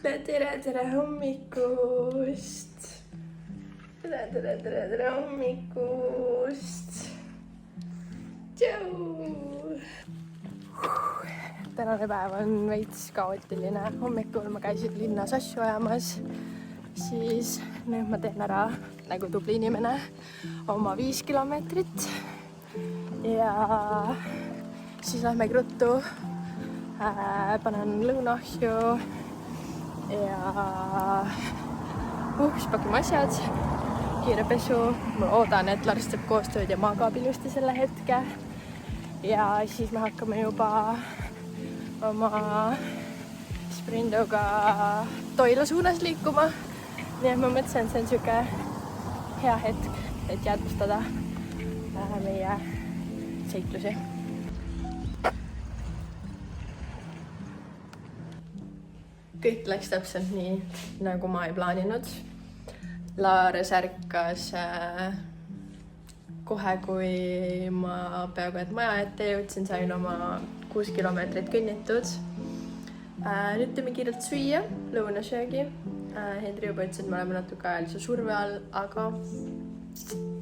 tere hommikust. Tere hommikust. Tšau. Tänane päev on veits kaootiline. Hommikul ma käisin linnas asju ajamas. Siis nüüd ma teen ära nagu tubli inimene oma 5 kilomeetrit. Ja siis lähmegi ruttu. Panen lõunaahju ja siis pakime asjad, kiire pesu. Ma oodan, et Lars teeb koostööd ja magab ilusti selle hetke. Ja siis me hakkame juba oma sprindoga Toila suunas liikuma. Nii et ma mõtlesin, et see on siuke hea hetk, et jäädvustada meie seiklusi. Kõik läks täpselt nii, nagu ma ei plaaninud. Laares ärkas kohe, kui ma peaaegu et maja ette jõudsin, sain oma 6 kilomeetrit kõnnitud. Nüüd teeme kiirelt süüa, lõunasöögi. Hendri juba ütles, et me oleme natuke ajalise surve all, aga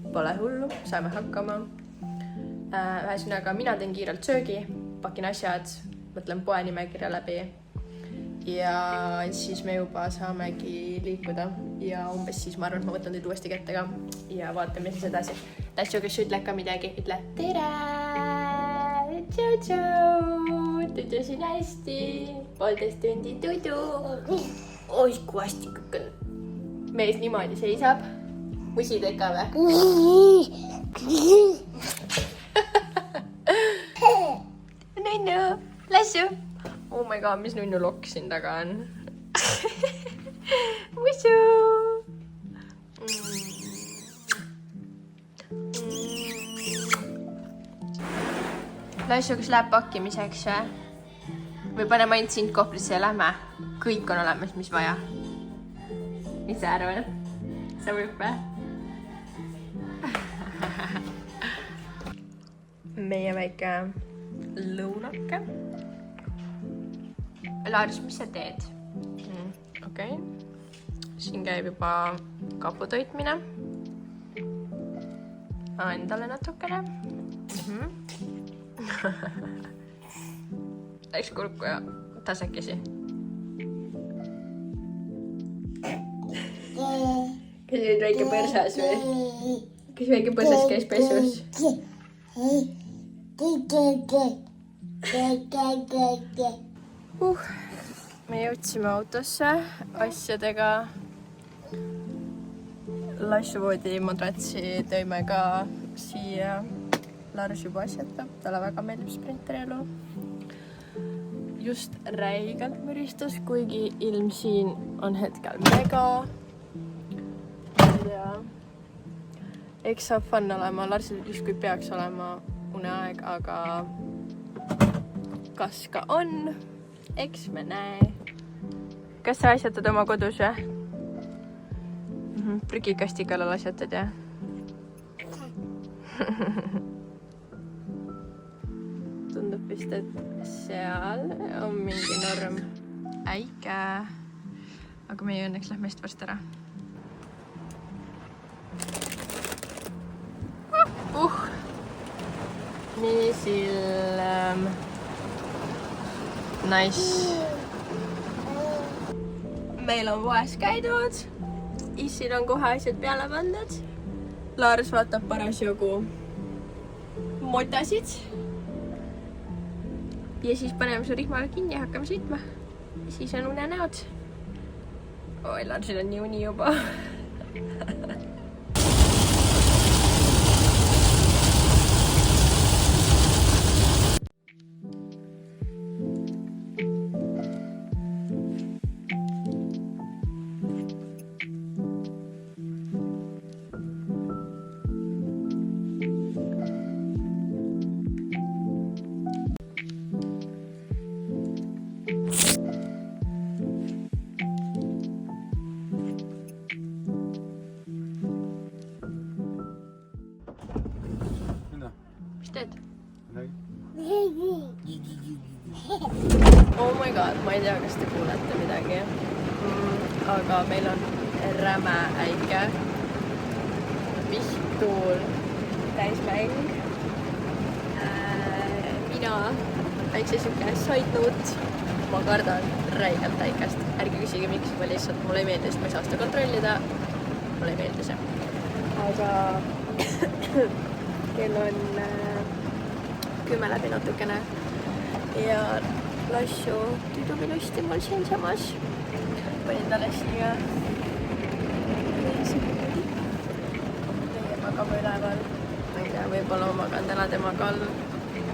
pole hullu, saame hakkama. Ühesõnaga, mina teen kiirelt söögi, pakin asjad, mõtlen poe nimekirja läbi. Ja siis me juba saamegi liikuda ja umbes siis ma arvan, et ma võtan teid uuesti kätte ka ja vaatame siis edasi. Tassu, kes ütle ka midagi, ütle tere! Tšau! Tudusin hästi! 1,5 tundi tudu! Ois, kui hästi kõik on. Mees niimoodi seisab. Musi teed ka või? Nunnu! Lassu! Oh my god, mis nunnu lokk siin taga on. Musu! Lassu, kas läheb pakkimiseks või paneme ainult sind kohvrisse ja lähme? Kõik on olemas, mis vaja. Mis sa arvad? Sa võib või? Meie väike lõunake. Laaris, mis sa teed? Okei. Siin käib juba kapu toitmine. Endale natukene. Läks kurku ja tasekesi. Kas olid väike põrsas või? Kas väike põrsas käis pesus? Me jõudsime autosse asjadega. Lassuvoodi madratsi tõime ka siia. Lars juba asjatab, talle väga meeldib sprinterielu. Just räigelt müristas, kuigi ilm siin on hetkel mega. Ja eks saab fun olema. Larsil justkui peaks olema uneaeg, aga kas ka on? Eks me näe. Kas sa asjatad oma kodus või? Prügikasti kallal asjatad, jah? Tundub vist, et seal on mingi norm äike. Aga meie õnneks lähme just varst ära. Nii silm. Nice. Meil on poes käidud. Issil on kohe asjad peale pandud. Lars vaatab parasjagu motasid. Ja siis paneme su rihmaga kinni ja hakkame sõitma. Ja siis on unenäod. Oi, Larsil on nii uni juba. Oh my god, ma ei tea, kas te kuulete midagi. aga meil on räme äike, vihk tuul, täismäng. Mina väikse siuke saidnud, ma kardan räigelt äikest. Ärge küsige miks, ma lihtsalt mulle ei meeldi, sest ma ei saa seda kontrollida. Mulle ei meeldi see. Aga kell on 10 läbi natukene ja Lassu tüdrugi lusti mul siinsamas. Panin talle siia. Meie magame üleval. Ma ei tea, võib-olla ma magan täna temaga all.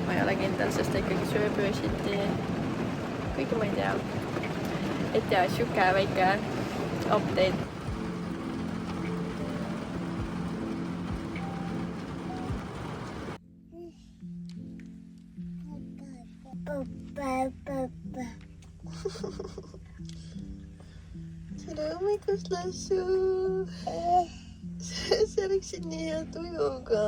Ma ei ole kindel, sest ta ikkagi sööb öösiti. Kuigi ma ei tea. Et ja, siuke väike update. Tere hommikust, Lassu! Sa läksid nii hea tujuga.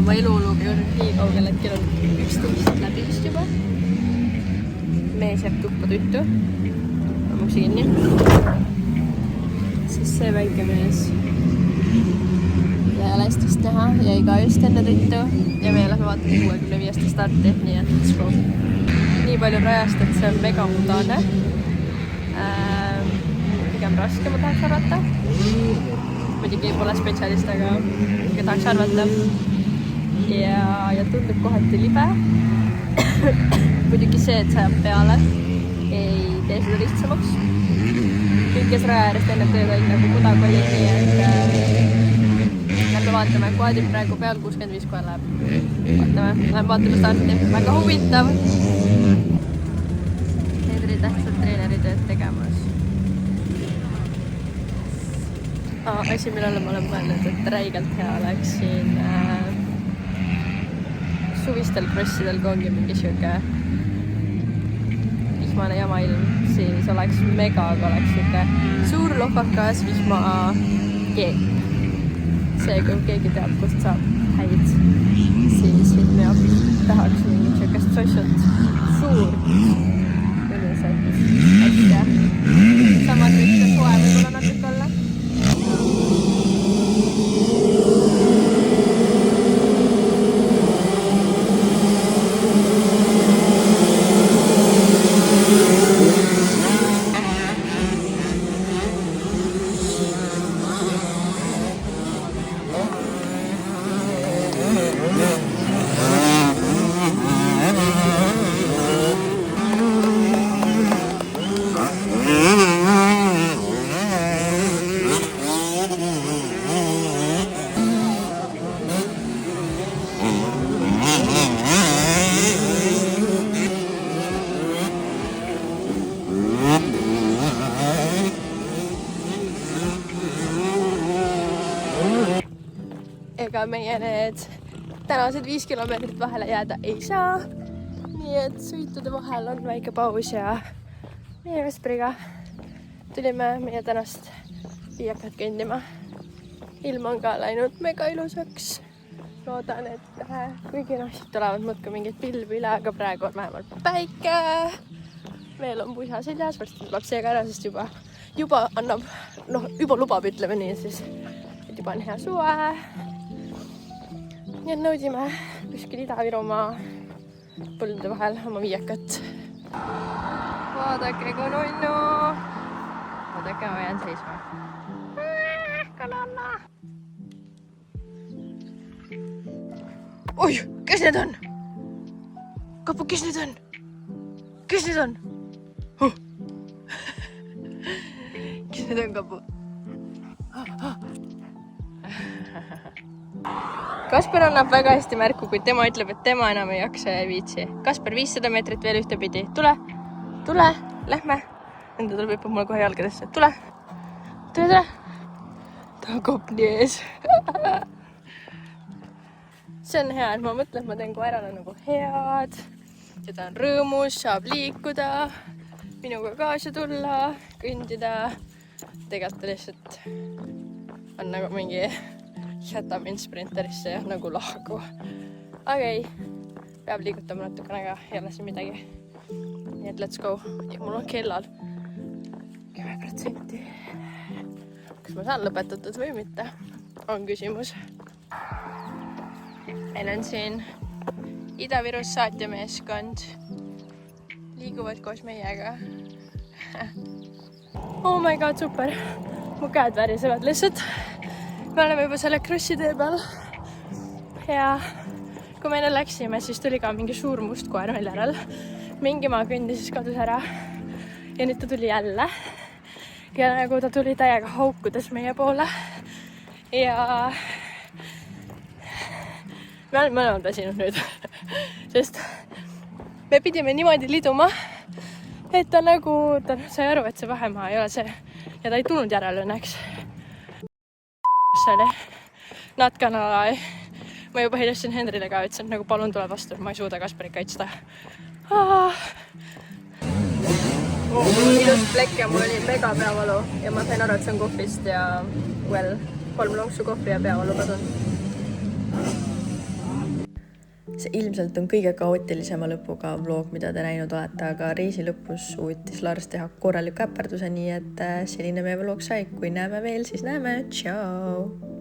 Oma elulugu jõudnud nii kaugel, et kell on 11 läbi vist juba. Mees jääb tuppa tuttu. Ammuksi kinni. Siis see väike mees jäi lästist näha, jäi ka just enne tuttu. Ja me lähme vaatame 65. starti, nii et let's go. Nii palju rajast, et see on mega mudane. Pigem raske, ma tahaks arvata. Muidugi pole spetsialist, aga tahaks arvata. Ja tundub kohati libe. Muidugi see, et sajab peale, ei tee seda lihtsamaks. Kõik, kes raja äärest enne tööga nagu mudaga oli, nii et lähme vaatame, Quadib praegu peal 65 kohe läheb. Lähme vaatame starti. Väga huvitav. Hedri tähtsad treeneritööd tegemas. Asi, millele ma olen mõelnud, et räigelt hea oleks siin suvistel krossidel, kui ongi mingi siuke vihmane jamailm, siis oleks mega, kui oleks siuke suur lopakas vihma keep. See, kui keegi teab, kust saab häid, siis mina tahaks mingit siukest sossut suur mõnusat asja. Samas võiks see soe võib-olla natuke olla. Ega meie need tänased 5 kilomeetrit vahele jääda ei saa. Nii et sõitude vahel on väike paus ja meie Vesperiga tulime meie tänast viiakat kõndima. Ilm on ka läinud mega ilusaks. Loodan, et kuigi siit tulevad muudkui mingid pilvi üle, aga praegu on vähemalt päike. Meil on pusa seljas, varsti tuleb see ka ära, sest juba annab, juba lubab, ütleme nii, siis juba on hea suve. Nii et nõudime kuskil Ida-Virumaa põldude vahel oma viiakat. Vaadake, kui nunnu! Vaadake, ma jään seisma. Kananna! Oi, kes need on? Kapu, kes need on? Kes need on? Kes need on, Kapu? Kasper annab väga hästi märku, kui tema ütleb, et tema enam ei jaksa ja ei viitsi. Kasper, 500 meetrit veel ühtepidi. Tule, lähme. Enda tuleb hüppab mulle kohe jalgadesse. Tule. kopni ees. See on hea, et ma mõtlen, et ma teen koerale nagu head ja ta on rõõmus, saab liikuda, minuga kaasa tulla, kõndida. Tegelikult lihtsalt on nagu mingi jäta mind sprinterisse ja nagu lahku. Aga ei, peab liigutama natukene, aga ei ole siin midagi. Nii et let's go. Ja mul on kellal 10%. Kas ma saan lõpetatud või mitte? On küsimus. Meil on siin Ida-Virus saatjameeskond. Liiguvad koos meiega. Oh my god, super. Mu käed värisevad lihtsalt. Me oleme juba selle krossi tee peal. Ja kui me enne läksime, siis tuli ka mingi suur must koer meil järel. Mingi maa kõndis siis kadus ära. Ja nüüd ta tuli jälle. Ja nagu ta tuli täiega haukudes meie poole. Ja me oleme mõlemad väsinud nüüd, sest me pidime niimoodi liduma, et ta nagu, ta sai aru, et see vahemaa ei ole see ja ta ei tulnud järele õnneks. See oli natkana, ma juba helistasin Henrile ka, ütlesin, et nagu palun tule vastu, ma ei suuda Kasparit kaitsta. Ilus plekk ja mul oli mega peavalu ja ma sain aru, et see on kohvist ja 3 lonksu kohvi ja peavalu kadunud. See ilmselt on kõige kaootilisema lõpuga vlog, mida te näinud olete, aga reisi lõpus suutis Lars teha korraliku äparduse, nii et selline meie vlog sai. Kui näeme veel, siis näeme. Tšau!